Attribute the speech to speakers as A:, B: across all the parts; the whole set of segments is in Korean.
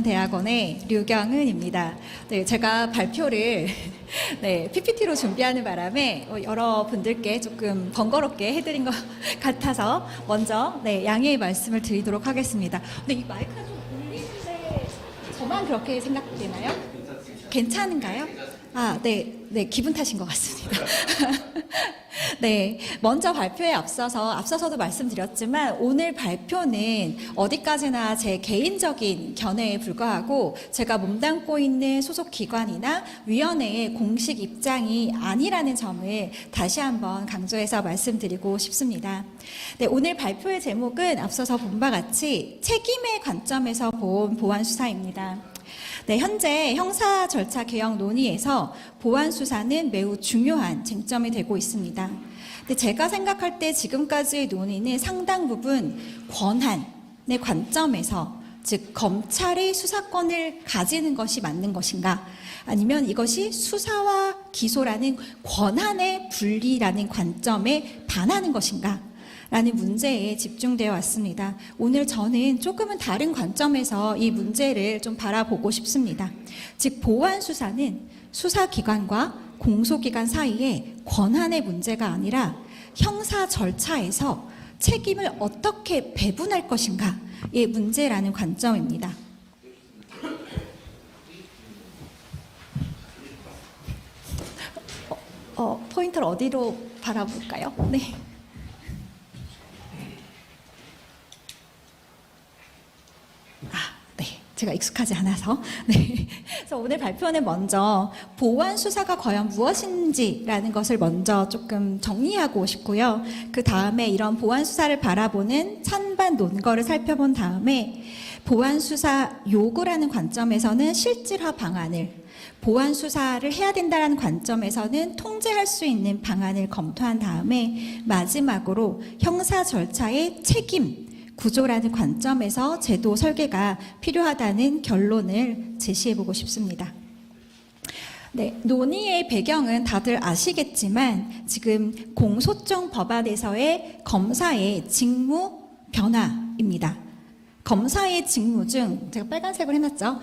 A: 대학원의 류경은입니다. 네, 제가 발표를 PPT로 준비하는 바람에 여러분들께 조금 번거롭게 해드린 것 같아서 먼저 양해의 말씀을 드리도록 하겠습니다. 근데 이 마이크가 좀 울리는데 저만 그렇게 생각되나요? 괜찮은가요? 네, 기분 탓인 것 같습니다. 네, 먼저 발표에 앞서서도 말씀드렸지만 오늘 발표는 어디까지나 제 개인적인 견해에 불과하고 제가 몸담고 있는 소속 기관이나 위원회의 공식 입장이 아니라는 점을 다시 한번 강조해서 말씀드리고 싶습니다. 네, 오늘 발표의 제목은 앞서서 본 바 같이 책임의 관점에서 본 보안 수사입니다. 네, 현재 형사 절차 개혁 논의에서 보안 수사는 매우 중요한 쟁점이 되고 있습니다. 근데 제가 생각할 때 지금까지의 논의는 상당 부분 권한의 관점에서, 즉 검찰이 수사권을 가지는 것이 맞는 것인가, 아니면 이것이 수사와 기소라는 권한의 분리라는 관점에 반하는 것인가 라는 문제에 집중되어 왔습니다. 오늘 저는 조금은 다른 관점에서 이 문제를 좀 바라보고 싶습니다. 즉, 보안 수사는 수사기관과 공소기관 사이에 권한의 문제가 아니라 형사 절차에서 책임을 어떻게 배분할 것인가의 문제라는 관점입니다. 포인트를 어디로 바라볼까요? 네. 제가 익숙하지 않아서. 네. 그래서 오늘 발표는 먼저 보안 수사가 과연 무엇인지라는 것을 먼저 조금 정리하고 싶고요. 그 다음에 이런 보안 수사를 바라보는 찬반 논거를 살펴본 다음에 보안 수사 요구라는 관점에서는 실질화 방안을, 보안 수사를 해야 된다는 관점에서는 통제할 수 있는 방안을 검토한 다음에 마지막으로 형사 절차의 책임 구조라는 관점에서 제도 설계가 필요하다는 결론을 제시해보고 싶습니다. 네, 논의의 배경은 다들 아시겠지만 지금 공소청 법안에서의 검사의 직무 변화입니다. 검사의 직무 중, 제가 빨간색으로 해놨죠.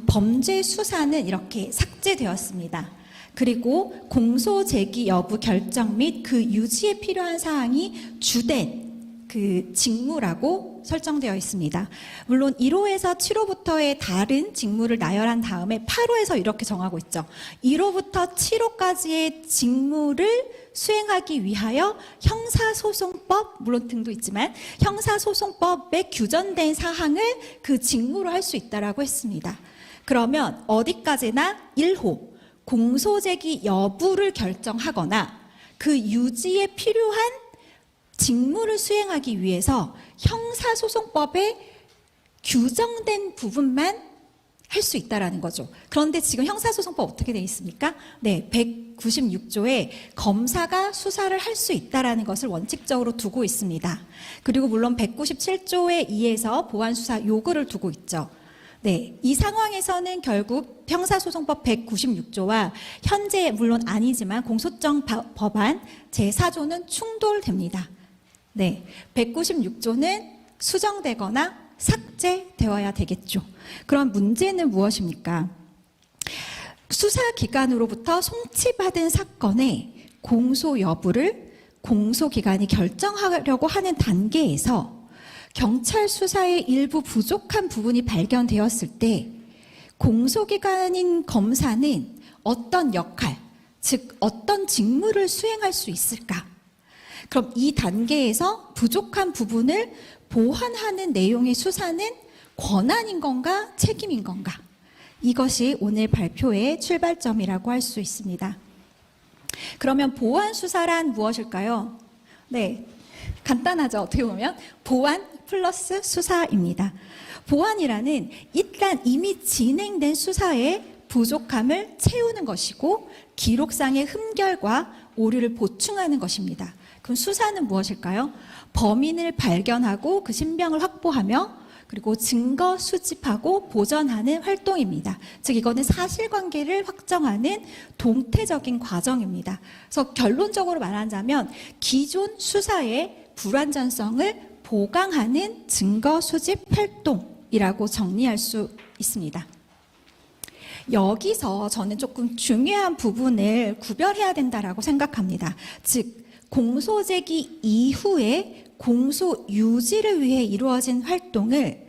A: 범죄 수사는 이렇게 삭제되었습니다. 그리고 공소 제기 여부 결정 및 그 유지에 필요한 사항이 주된 그 직무라고 설정되어 있습니다. 물론 1호에서 7호부터의 다른 직무를 나열한 다음에 8호에서 이렇게 정하고 있죠. 1호부터 7호까지의 직무를 수행하기 위하여 형사소송법, 물론 등도 있지만 형사소송법에 규정된 사항을 그 직무로 할 수 있다라고 했습니다. 그러면 어디까지나 1호, 공소제기 여부를 결정하거나 그 유지에 필요한 직무를 수행하기 위해서 형사소송법에 규정된 부분만 할 수 있다라는 거죠. 그런데 지금 형사소송법 어떻게 되어 있습니까? 네, 196조에 검사가 수사를 할 수 있다라는 것을 원칙적으로 두고 있습니다. 그리고 물론 197조에 의해서 보안수사 요구를 두고 있죠. 네, 이 상황에서는 결국 형사소송법 196조와 현재 물론 아니지만 공소청 법안 제4조는 충돌됩니다. 네, 196조는 수정되거나 삭제되어야 되겠죠. 그럼 문제는 무엇입니까? 수사기관으로부터 송치받은 사건의 공소 여부를 공소기관이 결정하려고 하는 단계에서 경찰 수사의 일부 부족한 부분이 발견되었을 때 공소기관인 검사는 어떤 역할, 즉 어떤 직무를 수행할 수 있을까? 그럼 이 단계에서 부족한 부분을 보완하는 내용의 수사는 권한인 건가, 책임인 건가? 이것이 오늘 발표의 출발점이라고 할 수 있습니다. 그러면 보완 수사란 무엇일까요? 네, 간단하죠. 어떻게 보면 보완 플러스 수사입니다. 보완이라는 일단 이미 진행된 수사의 부족함을 채우는 것이고 기록상의 흠결과 오류를 보충하는 것입니다. 그럼 수사는 무엇일까요? 범인을 발견하고 그 신병을 확보하며 그리고 증거 수집하고 보전하는 활동입니다. 즉 이거는 사실관계를 확정하는 동태적인 과정입니다. 그래서 결론적으로 말하자면 기존 수사의 불완전성을 보강하는 증거 수집 활동, 부분이라고 정리할 수 있습니다. 여기서 저는 조금 중요한 부분을 구별해야 된다라고 생각합니다. 즉, 공소 제기 이후에 공소 유지를 위해 이루어진 활동을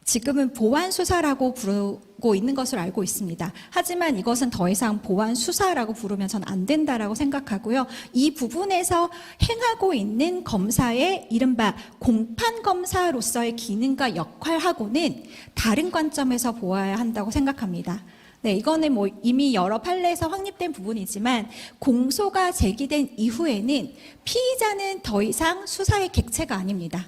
A: 지금은 보완 수사라고 부르고 있는 것을 알고 있습니다. 하지만 이것은 더 이상 보완 수사라고 부르면 전 안 된다라고 생각하고요. 이 부분에서 행하고 있는 검사의 이른바 공판 검사로서의 기능과 역할하고는 다른 관점에서 보아야 한다고 생각합니다. 네, 이거는 뭐 이미 여러 판례에서 확립된 부분이지만 공소가 제기된 이후에는 피의자는 더 이상 수사의 객체가 아닙니다.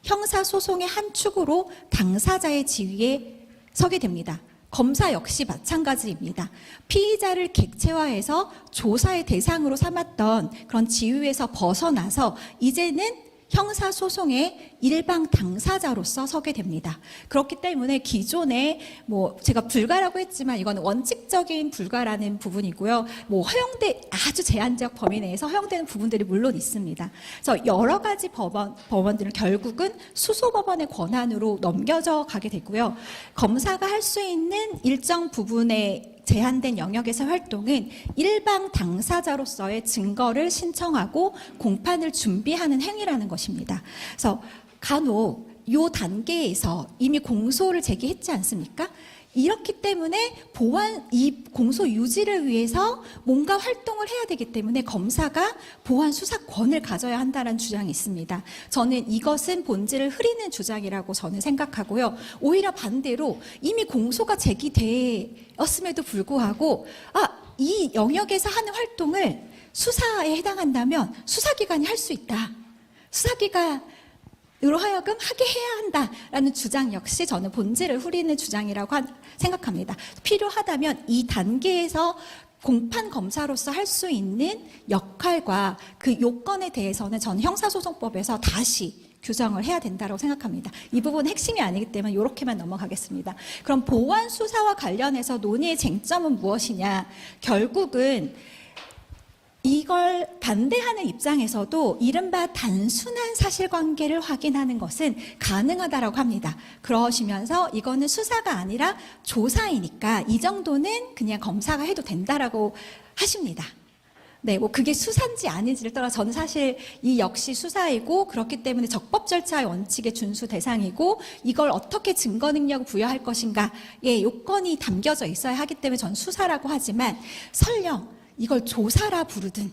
A: 형사소송의 한 축으로 당사자의 지위에 서게 됩니다. 검사 역시 마찬가지입니다. 피의자를 객체화해서 조사의 대상으로 삼았던 그런 지위에서 벗어나서 이제는 형사소송의 일방 당사자로서 서게 됩니다. 그렇기 때문에 기존에 뭐 제가 불가라고 했지만 이거는 원칙적인 불가라는 부분이고요. 뭐 허용돼 아주 제한적 범위 내에서 허용되는 부분들이 물론 있습니다. 그래서 여러 가지 법원들은 결국은 수소법원의 권한으로 넘겨져 가게 되고요. 검사가 할 수 있는 일정 부분의 제한된 영역에서 활동은 일방 당사자로서의 증거를 신청하고 공판을 준비하는 행위라는 것입니다. 그래서 간혹 이 단계에서 이미 공소를 제기했지 않습니까? 이렇기 때문에 이 공소 유지를 위해서 뭔가 활동을 해야 되기 때문에 검사가 보완 수사권을 가져야 한다는 주장이 있습니다. 저는 이것은 본질을 흐리는 주장이라고 저는 생각하고요. 오히려 반대로 이미 공소가 제기되었음에도 불구하고 이 영역에서 하는 활동을 수사에 해당한다면 수사기관이 할 수 있다. 수사기관으로 하여금 하게 해야 한다라는 주장 역시 저는 본질을 흐리는 주장이라고 생각합니다. 필요하다면 이 단계에서 공판 검사로서 할 수 있는 역할과 그 요건에 대해서는 저는 형사소송법에서 다시 규정을 해야 된다고 생각합니다. 이 부분은 핵심이 아니기 때문에 이렇게만 넘어가겠습니다. 그럼 보완 수사와 관련해서 논의의 쟁점은 무엇이냐? 결국은 이걸 반대하는 입장에서도 이른바 단순한 사실관계를 확인하는 것은 가능하다고 합니다. 그러시면서 이거는 수사가 아니라 조사이니까 이 정도는 그냥 검사가 해도 된다라고 하십니다. 네, 뭐 그게 수사인지 아닌지를 떠나 저는 사실 이 역시 수사이고 그렇기 때문에 적법 절차의 원칙에 준수 대상이고 이걸 어떻게 증거 능력을 부여할 것인가의 요건이 담겨져 있어야 하기 때문에 전 수사라고 하지만 설령 이걸 조사라 부르든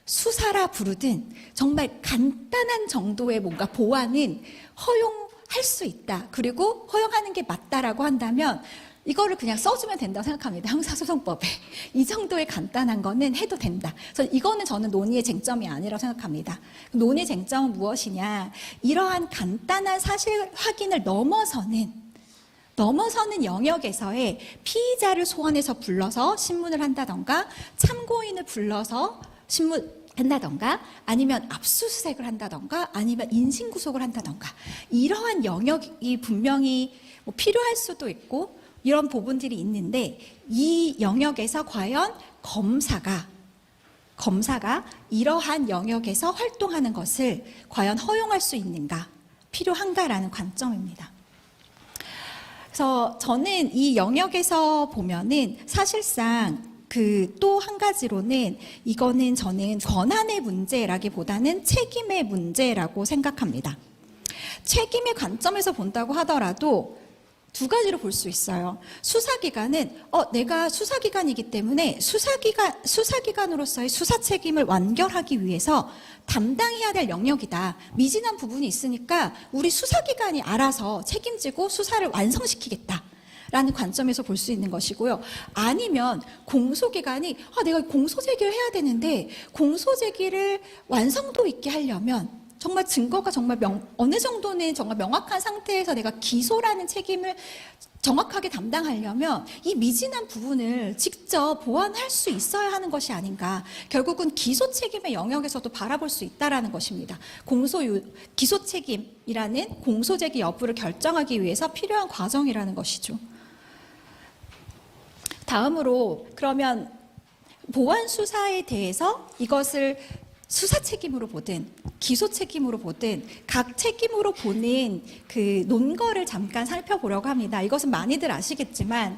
A: 수사라 부르든 정말 간단한 정도의 뭔가 보완은 허용할 수 있다. 그리고 허용하는 게 맞다라고 한다면 이거를 그냥 써주면 된다고 생각합니다. 형사소송법에. 이 정도의 간단한 거는 해도 된다. 그래서 이거는 저는 논의의 쟁점이 아니라고 생각합니다. 논의 쟁점은 무엇이냐. 이러한 간단한 사실 확인을 넘어서는 영역에서의 피의자를 소환해서 불러서 신문을 한다던가 참고인을 불러서 한다던가 아니면 압수수색을 한다던가 아니면 인신구속을 한다던가 이러한 영역이 분명히 뭐 필요할 수도 있고 이런 부분들이 있는데 이 영역에서 과연 검사가 이러한 영역에서 활동하는 것을 과연 허용할 수 있는가 필요한가라는 관점입니다. 그래서 저는 이 영역에서 보면은 사실상 그 또 한 가지로는 이거는 저는 권한의 문제라기보다는 책임의 문제라고 생각합니다. 책임의 관점에서 본다고 하더라도 두 가지로 볼 수 있어요. 수사기관은 내가 수사기관이기 때문에 수사기관으로서의 수사 책임을 완결하기 위해서 담당해야 될 영역이다. 미진한 부분이 있으니까 우리 수사기관이 알아서 책임지고 수사를 완성시키겠다. 라는 관점에서 볼 수 있는 것이고요. 아니면 공소기관이 내가 공소제기를 해야 되는데 공소제기를 완성도 있게 하려면 정말 증거가 정말 어느 정도는 정말 명확한 상태에서 내가 기소라는 책임을 정확하게 담당하려면 이 미진한 부분을 직접 보완할 수 있어야 하는 것이 아닌가. 결국은 기소 책임의 영역에서도 바라볼 수 있다라는 것입니다. 기소 책임이라는 공소제기 여부를 결정하기 위해서 필요한 과정이라는 것이죠. 다음으로 그러면 보완 수사에 대해서 이것을 수사 책임으로 보든 기소 책임으로 보든 각 책임으로 보는 그 논거를 잠깐 살펴보려고 합니다. 이것은 많이들 아시겠지만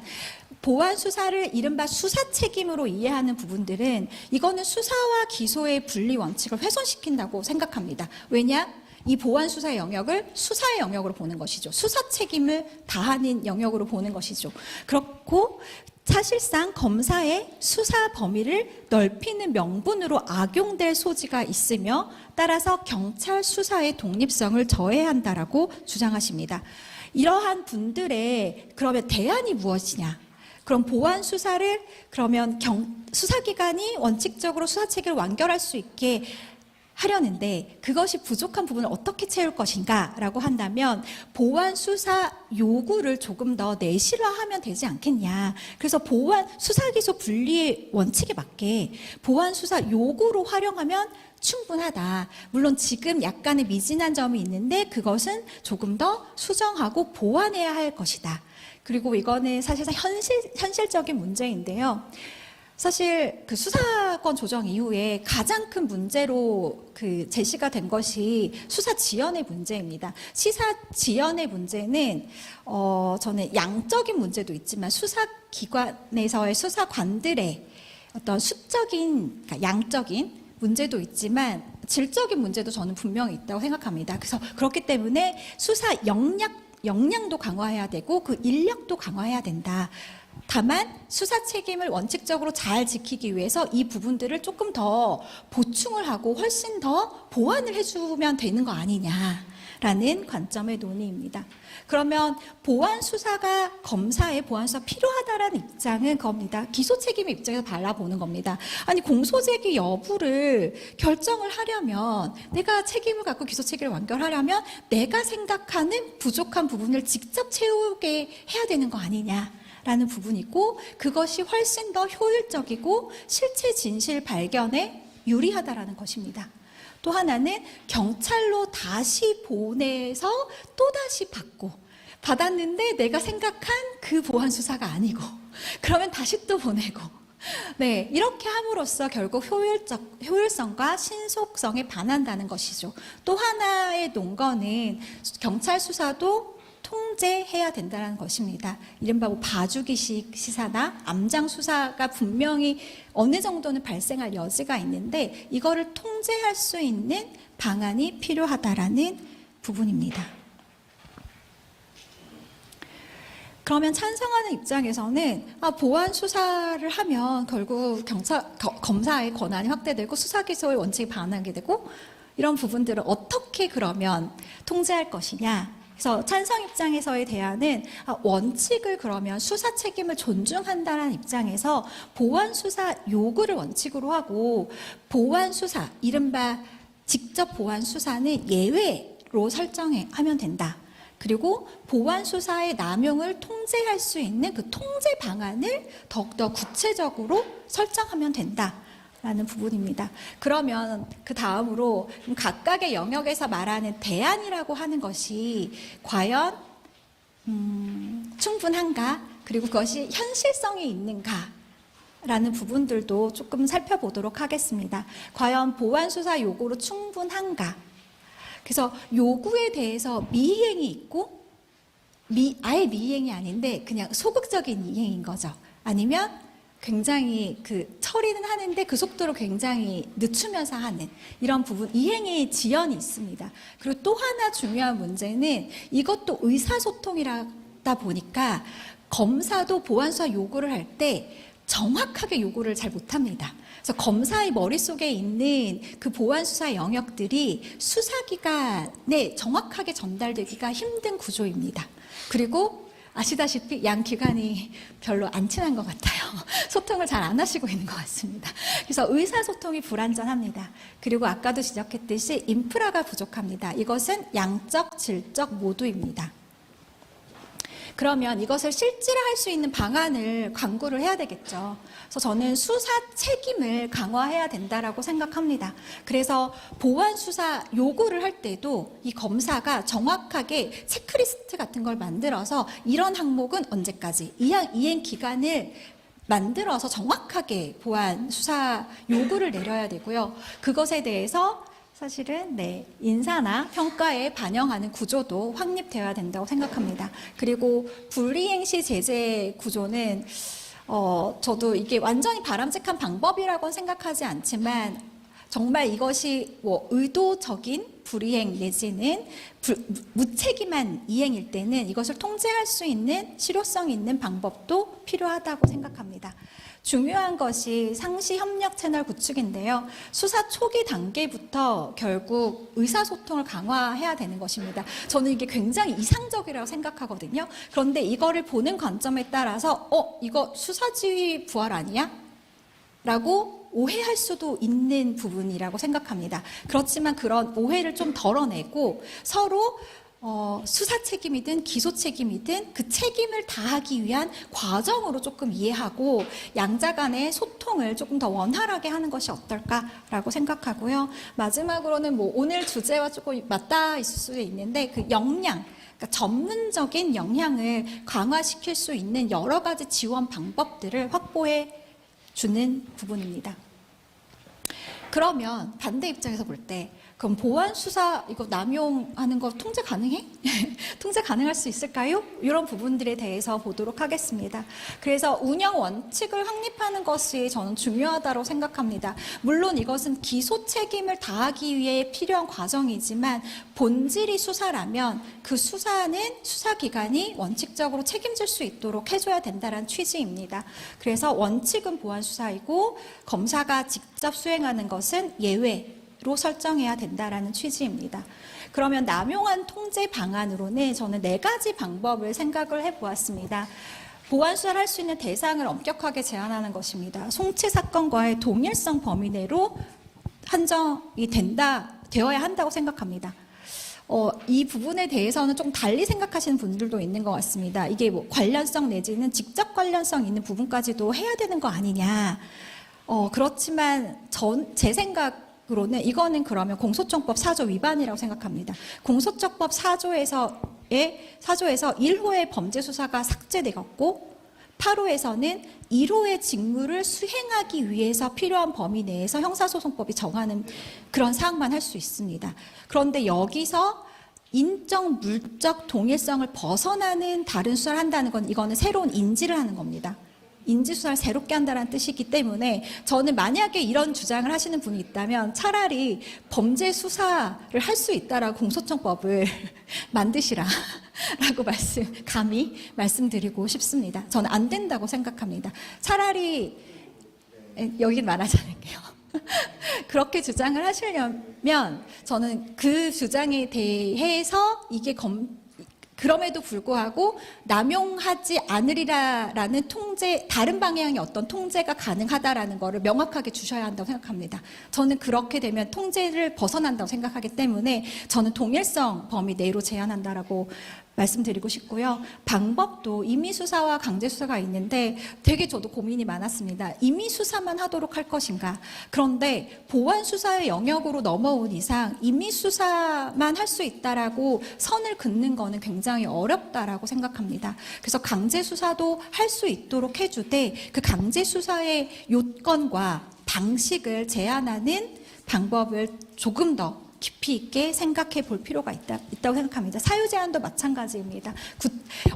A: 보안 수사를 이른바 수사 책임으로 이해하는 부분들은 이거는 수사와 기소의 분리 원칙을 훼손시킨다고 생각합니다. 왜냐? 이 보안 수사의 영역을 수사의 영역으로 보는 것이죠. 수사 책임을 다하는 영역으로 보는 것이죠. 그렇고 사실상 검사의 수사 범위를 넓히는 명분으로 악용될 소지가 있으며 따라서 경찰 수사의 독립성을 저해한다라고 주장하십니다. 이러한 분들의 그러면 대안이 무엇이냐? 그럼 보안 수사를 그러면 수사기관이 원칙적으로 수사 책임을 완결할 수 있게 하려는데 그것이 부족한 부분을 어떻게 채울 것인가라고 한다면 보안 수사 요구를 조금 더 내실화하면 되지 않겠냐. 그래서 보안 수사 기소 분리의 원칙에 맞게 보안 수사 요구로 활용하면 충분하다. 물론 지금 약간의 미진한 점이 있는데 그것은 조금 더 수정하고 보완해야 할 것이다. 그리고 이거는 사실상 현실적인 문제인데요. 사실 그 수사권 조정 이후에 가장 큰 문제로 그 제시가 된 것이 수사 지연의 문제입니다. 수사 지연의 문제는 저는 양적인 문제도 있지만 수사기관에서의 수사관들의 어떤 수적인, 그러니까 양적인 문제도 있지만 질적인 문제도 저는 분명히 있다고 생각합니다. 그래서 그렇기 때문에 수사 역량도 강화해야 되고 그 인력도 강화해야 된다. 다만 수사 책임을 원칙적으로 잘 지키기 위해서 이 부분들을 조금 더 보충을 하고 훨씬 더 보완을 해주면 되는 거 아니냐라는 관점의 논의입니다. 그러면 보안 수사가 검사의 보안 수사 필요하다라는 입장은 겁니다. 기소 책임의 입장에서 바라보는 겁니다. 아니 공소 제기 여부를 결정을 하려면 내가 책임을 갖고 기소 책임을 완결하려면 내가 생각하는 부족한 부분을 직접 채우게 해야 되는 거 아니냐. 라는 부분이고 그것이 훨씬 더 효율적이고 실체 진실 발견에 유리하다라는 것입니다. 또 하나는 경찰로 다시 보내서 또다시 받았는데 내가 생각한 그 보안 수사가 아니고 그러면 다시 또 보내고 네, 이렇게 함으로써 결국 효율성과 신속성에 반한다는 것이죠. 또 하나의 논거는 경찰 수사도 통제해야 된다는 것입니다. 이른바 봐주기식 시사나 암장 수사가 분명히 어느 정도는 발생할 여지가 있는데 이거를 통제할 수 있는 방안이 필요하다라는 부분입니다. 그러면 찬성하는 입장에서는 보안 수사를 하면 결국 검사의 권한이 확대되고 수사기소의 원칙이 반하게 되고 이런 부분들을 어떻게 그러면 통제할 것이냐. 그래서 찬성 입장에서의 대안은 원칙을 그러면 수사 책임을 존중한다는 입장에서 보안 수사 요구를 원칙으로 하고 보안 수사, 이른바 직접 보안 수사는 예외로 설정하면 된다. 그리고 보안 수사의 남용을 통제할 수 있는 그 통제 방안을 더욱더 구체적으로 설정하면 된다. 라는 부분입니다. 그러면 그 다음으로 각각의 영역에서 말하는 대안이라고 하는 것이 과연 충분한가? 그리고 그것이 현실성이 있는가? 라는 부분들도 조금 살펴보도록 하겠습니다. 과연 보안 수사 요구로 충분한가? 그래서 요구에 대해서 미이행이 있고 아예 미이행이 아닌데 그냥 소극적인 이행인 거죠. 아니면 굉장히 그 처리는 하는데 그 속도로 굉장히 늦추면서 하는 이런 부분, 이행의 지연이 있습니다. 그리고 또 하나 중요한 문제는 이것도 의사소통이라다 보니까 검사도 보안수사 요구를 할 때 정확하게 요구를 잘 못합니다. 그래서 검사의 머릿속에 있는 그 보안수사 영역들이 수사기관에 정확하게 전달되기가 힘든 구조입니다. 그리고 아시다시피 양 기관이 별로 안 친한 것 같아요. 소통을 잘 안 하시고 있는 것 같습니다. 그래서 의사소통이 불완전합니다. 그리고 아까도 지적했듯이 인프라가 부족합니다. 이것은 양적, 질적 모두입니다. 그러면 이것을 실질화할 수 있는 방안을 강구를 해야 되겠죠. 그래서 저는 수사 책임을 강화해야 된다라고 생각합니다. 그래서 보안 수사 요구를 할 때도 이 검사가 정확하게 체크리스트 같은 걸 만들어서 이런 항목은 언제까지, 이행 기간을 만들어서 정확하게 보안 수사 요구를 내려야 되고요. 그것에 대해서 사실은 인사나 평가에 반영하는 구조도 확립되어야 된다고 생각합니다. 그리고 불이행시 제재 구조는 저도 이게 완전히 바람직한 방법이라고는 생각하지 않지만 정말 이것이 의도적인 불이행 내지는 무책임한 이행일 때는 이것을 통제할 수 있는 실효성 있는 방법도 필요하다고 생각합니다. 중요한 것이 상시 협력 채널 구축인데요. 수사 초기 단계부터 결국 의사소통을 강화해야 되는 것입니다. 저는 이게 굉장히 이상적이라고 생각하거든요. 그런데 이거를 보는 관점에 따라서 이거 수사지휘 부활 아니야? 라고 오해할 수도 있는 부분이라고 생각합니다. 그렇지만 그런 오해를 좀 덜어내고 서로 수사 책임이든 기소 책임이든 그 책임을 다하기 위한 과정으로 조금 이해하고 양자 간의 소통을 조금 더 원활하게 하는 것이 어떨까라고 생각하고요. 마지막으로는 오늘 주제와 조금 맞닿아 있을 수 있는데 그 역량, 그러니까 전문적인 역량을 강화시킬 수 있는 여러 가지 지원 방법들을 확보해 주는 부분입니다. 그러면 반대 입장에서 볼 때 그럼 보안 수사 이거 남용하는 거 통제 가능해? 통제 가능할 수 있을까요? 이런 부분들에 대해서 보도록 하겠습니다. 그래서 운영 원칙을 확립하는 것이 저는 중요하다고 생각합니다. 물론 이것은 기소 책임을 다하기 위해 필요한 과정이지만 본질이 수사라면 그 수사는 수사기관이 원칙적으로 책임질 수 있도록 해줘야 된다는 취지입니다. 그래서 원칙은 보안 수사이고 검사가 직접 수행하는 것은 예외 로 설정해야 된다라는 취지입니다. 그러면 남용한 통제 방안으로는 저는 4가지 방법을 생각을 해보았습니다. 보안 수사를 할 수 있는 대상을 엄격하게 제한하는 것입니다. 송치 사건과의 동일성 범위 내로 한정이 되어야 한다고 생각합니다. 이 부분에 대해서는 좀 달리 생각하시는 분들도 있는 것 같습니다. 이게 관련성 내지는 직접 관련성 있는 부분까지도 해야 되는 거 아니냐. 그렇지만 제 생각으로는 이거는 그러면 공소청법 4조 위반이라고 생각합니다. 공소청법 4조에서 1호의 범죄 수사가 삭제되었고 8호에서는 1호의 직무를 수행하기 위해서 필요한 범위 내에서 형사소송법이 정하는 그런 사항만 할 수 있습니다. 그런데 여기서 인적, 물적 동일성을 벗어나는 다른 수사를 한다는 건 이거는 새로운 인지를 하는 겁니다. 인지수사를 새롭게 한다는 뜻이기 때문에 저는 만약에 이런 주장을 하시는 분이 있다면 차라리 범죄 수사를 할 수 있다라고 공소청법을 만드시라 라고 감히 말씀드리고 싶습니다. 저는 안 된다고 생각합니다. 차라리 여긴 말하지 않을게요. 그렇게 주장을 하시려면 저는 그 주장에 대해서 이게 그럼에도 불구하고 남용하지 않으리라라는 다른 방향의 어떤 통제가 가능하다라는 것을 명확하게 주셔야 한다고 생각합니다. 저는 그렇게 되면 통제를 벗어난다고 생각하기 때문에 저는 동일성 범위 내로 제한한다라고 말씀드리고 싶고요. 방법도 임의수사와 강제수사가 있는데 되게 저도 고민이 많았습니다. 임의수사만 하도록 할 것인가. 그런데 보안수사의 영역으로 넘어온 이상 임의수사만 할 수 있다라고 선을 긋는 거는 굉장히 어렵다라고 생각합니다. 그래서 강제수사도 할 수 있도록 해주되 그 강제수사의 요건과 방식을 제한하는 방법을 조금 더 깊이 있게 생각해 볼 필요가 있다고 생각합니다. 사유 제한도 마찬가지입니다.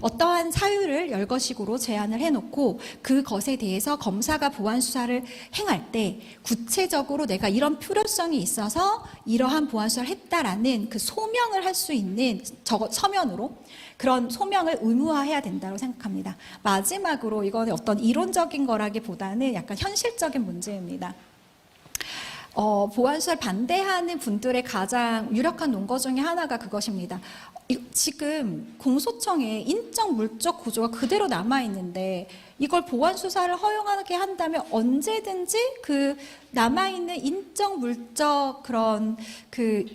A: 어떠한 사유를 열거식으로 제한을 해놓고 그것에 대해서 검사가 보안 수사를 행할 때 구체적으로 내가 이런 필요성이 있어서 이러한 보안 수사를 했다라는 그 소명을 할 수 있는 서면으로 그런 소명을 의무화해야 된다고 생각합니다. 마지막으로 이거는 어떤 이론적인 거라기보다는 약간 현실적인 문제입니다. 보안수사를 반대하는 분들의 가장 유력한 논거 중에 하나가 그것입니다. 지금 공소청에 인적 물적 구조가 그대로 남아있는데 이걸 보안수사를 허용하게 한다면 언제든지 그 남아있는 인적 물적 그런 그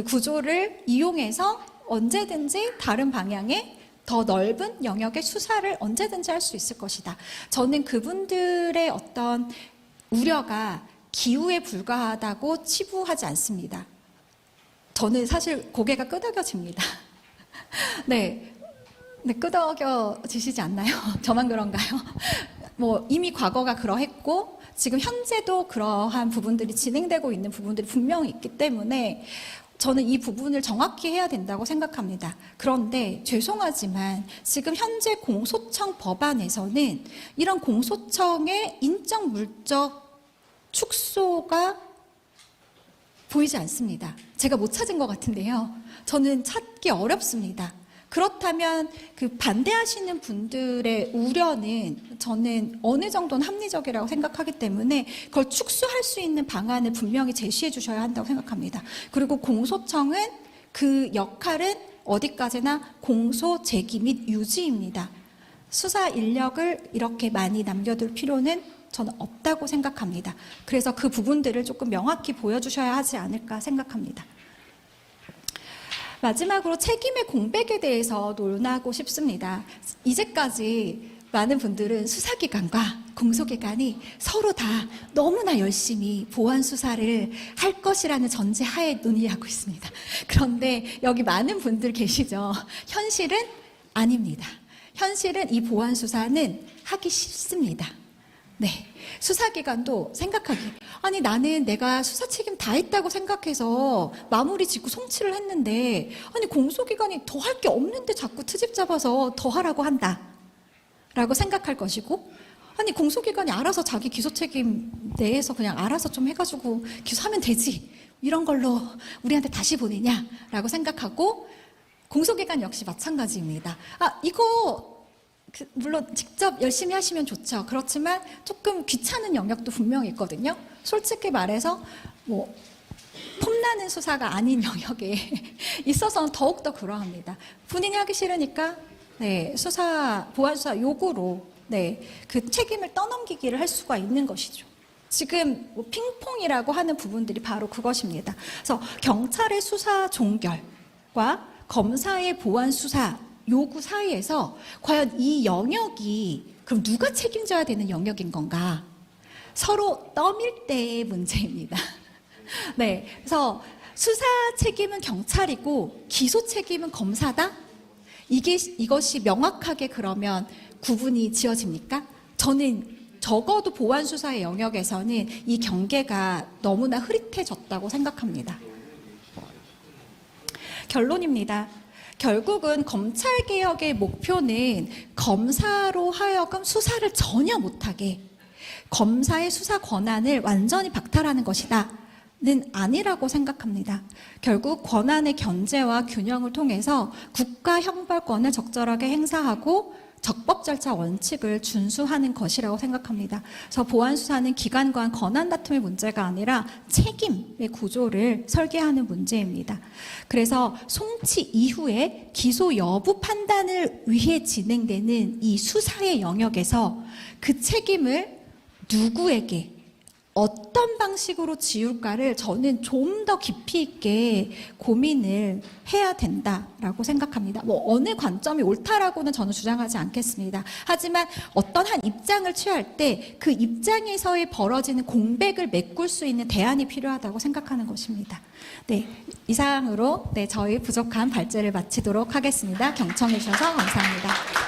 A: 구조를 이용해서 언제든지 다른 방향의 더 넓은 영역의 수사를 언제든지 할 수 있을 것이다. 저는 그분들의 어떤 우려가 기우에 불과하다고 치부하지 않습니다. 저는 사실 고개가 끄덕여집니다. 네, 끄덕여지시지 않나요? 저만 그런가요? 뭐 이미 과거가 그러했고 지금 현재도 그러한 부분들이 진행되고 있는 부분들이 분명히 있기 때문에 저는 이 부분을 정확히 해야 된다고 생각합니다. 그런데 죄송하지만 지금 현재 공소청 법안에서는 이런 공소청의 인적 물적 축소가 보이지 않습니다. 제가 못 찾은 것 같은데요. 저는 찾기 어렵습니다. 그렇다면 그 반대하시는 분들의 우려는 저는 어느 정도는 합리적이라고 생각하기 때문에 그걸 축소할 수 있는 방안을 분명히 제시해 주셔야 한다고 생각합니다. 그리고 공소청은 그 역할은 어디까지나 공소 제기 및 유지입니다. 수사 인력을 이렇게 많이 남겨둘 필요는 저는 없다고 생각합니다. 그래서 그 부분들을 조금 명확히 보여주셔야 하지 않을까 생각합니다. 마지막으로 책임의 공백에 대해서 논하고 싶습니다. 이제까지 많은 분들은 수사기관과 공소기관이 서로 다 너무나 열심히 보안 수사를 할 것이라는 전제하에 논의하고 있습니다. 그런데 여기 많은 분들 계시죠? 현실은 아닙니다. 현실은 이 보안 수사는 하기 싫습니다. 네, 수사기관도 생각하기 아니 나는 내가 수사 책임 다 했다고 생각해서 마무리 짓고 송치를 했는데 아니 공소기관이 더 할 게 없는데 자꾸 트집 잡아서 더 하라고 한다 라고 생각할 것이고 아니 공소기관이 알아서 자기 기소 책임 내에서 그냥 알아서 좀 해가지고 기소하면 되지 이런 걸로 우리한테 다시 보내냐 라고 생각하고 공소기관 역시 마찬가지입니다. 이거 물론 직접 열심히 하시면 좋죠. 그렇지만 조금 귀찮은 영역도 분명히 있거든요. 솔직히 말해서 뭐 폼나는 수사가 아닌 영역에 있어서는 더욱더 그러합니다. 본인이 하기 싫으니까 네, 보안 수사 요구로 네, 그 책임을 떠넘기기를 할 수가 있는 것이죠. 지금 뭐 핑퐁이라고 하는 부분들이 바로 그것입니다. 그래서 경찰의 수사 종결과 검사의 보안 수사 요구 사이에서 과연 이 영역이 그럼 누가 책임져야 되는 영역인 건가? 서로 떠밀 때의 문제입니다. 네, 그래서 수사 책임은 경찰이고 기소 책임은 검사다? 이것이 명확하게 그러면 구분이 지어집니까? 저는 적어도 보안 수사의 영역에서는 이 경계가 너무나 흐릿해졌다고 생각합니다. 결론입니다. 결국은 검찰개혁의 목표는 검사로 하여금 수사를 전혀 못하게 검사의 수사 권한을 완전히 박탈하는 것이다. 는 아니라고 생각합니다. 결국 권한의 견제와 균형을 통해서 국가 형벌권을 적절하게 행사하고 적법 절차 원칙을 준수하는 것이라고 생각합니다. 그래서 보안 수사는 기관 간 권한 다툼의 문제가 아니라 책임의 구조를 설계하는 문제입니다. 그래서 송치 이후에 기소 여부 판단을 위해 진행되는 이 수사의 영역에서 그 책임을 누구에게 어떤 방식으로 지울까를 저는 좀 더 깊이 있게 고민을 해야 된다라고 생각합니다. 뭐 어느 관점이 옳다라고는 저는 주장하지 않겠습니다. 하지만 어떤 한 입장을 취할 때 그 입장에서의 벌어지는 공백을 메꿀 수 있는 대안이 필요하다고 생각하는 것입니다. 네, 이상으로 저희 부족한 발제를 마치도록 하겠습니다. 경청해 주셔서 감사합니다.